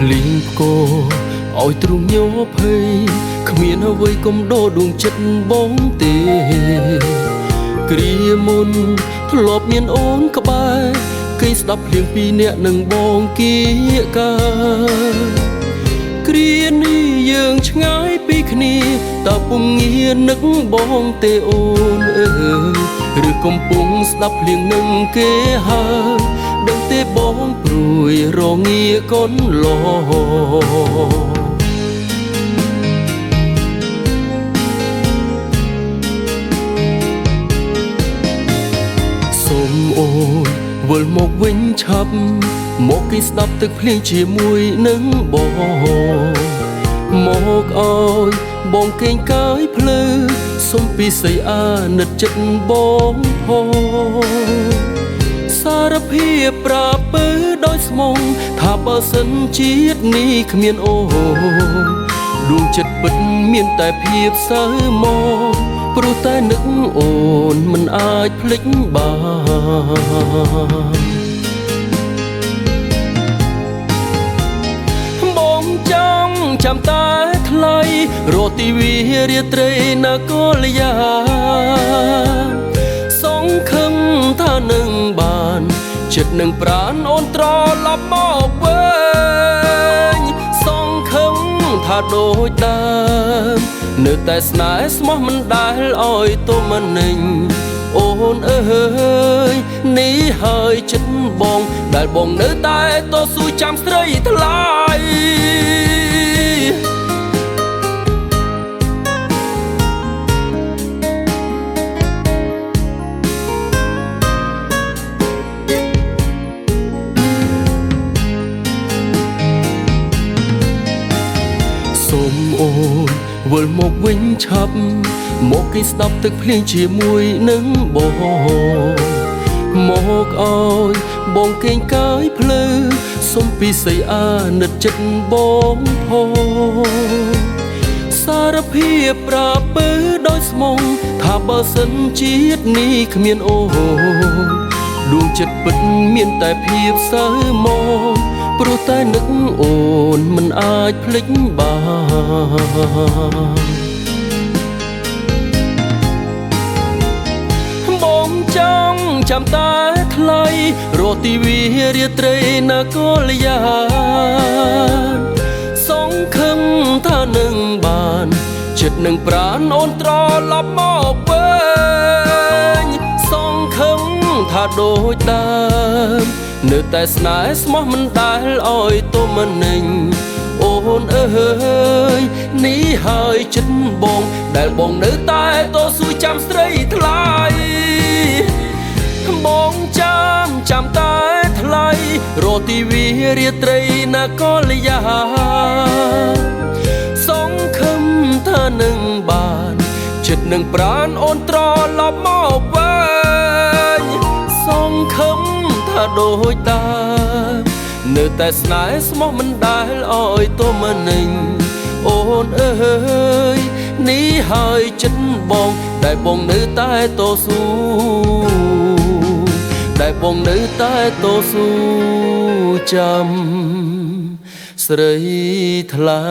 លីងគោឲ្យទ្រង់ញោភ័យគ្មានអ្វីកុំដោដួងចិត្តបងទេគ្រាមុនធ្លាប់មានអូនក្បែរគេស្ដាប់ភ្លៀងពីអ្នកនឹងបងគៀកាគ្រានេះយើងឆ្ងាយពីគ្នាតើពុំងានឹកបងទេអូនឬកំពុងស្ដាប់ភ្លៀងនឹងគេហើយដឹងទេបងព្រួយរងាកូនឡសូមអូនវិលមកវិញឆាប់មកគេស្ដាប់ទឹកភ្លៀងជាមួយនឹងបងមកអើយបងកេងកាយភ្លើសុំពីស័យអាណិតចិត្តបងសារភាពប្រាប់ពើដោយស្មងថាបើសិនជាតិនេះគ្មានអូនដួងចិត្តពិតមានតែភាពសៅមកព្រោះតែនឹកអូនមិនអាចភ្លេចបានបងចង់ចាំតែថ្លៃរកទីវារាត្រីនគរយាសង្ឃឹមថានឹងបានចិត្តនឹងប្រាណអូនត្រឡប់មកវិញសង្ឃឹមថាដូចដើមនៅតែស្នេហ៍ស្មោះមិនដែលឲ្យទុំមិនញអូនអើយនេះហើយចិត្តបងដែលបងនៅតែតស៊ូចាំស្រីថ្លៃសូមអូនវិលមកវិញឆាប់មកគេស្ដាប់ទឹកភ្លៀងជាមួយនឹងបងមកអើយបងកេងកាយភ្លើសុំពីស័យអាណិតចិត្តបងសារភាពប្រាប់ពើដោយស្មងថាបើសិនជាតិនេះគ្មានអូនដួងចិត្តពិតមានតែភាពសៅមកព្រោះតែនឹកអូនមិនអាចភ្លេចបានបងចង់ចាំតែថ្លៃរកទីវារាត្រីនគរយាសង្ឃឹមថានឹងបានចិត្តនឹងប្រាណអូនត្រឡប់មកវិញសង្ឃឹមថាដូចដើមនៅតែស្នេហ៍ស្មោះមិនដែលឲ្យទុំមិនញអូនអើយនេះហើយចិត្តបងដែលបងនៅតែតស៊ូចាំស្រីថ្លៃបងចាំតែថ្លៃរកទីវារាត្រីនគរយាសង្ឃឹមថានឹងបានចិត្តនឹងប្រាណអូនត្រឡប់មកវិញសង្ឃឹមថាដូចដើមនៅតែស្នេហ៍ស្មោះមិនដែលឲ្យទុំមិនញអូនអើយនេះហើយចិត្តបងដែលបងនៅតែតស៊ូដែលបងនៅតែតស៊ូចាំស្រីថ្លា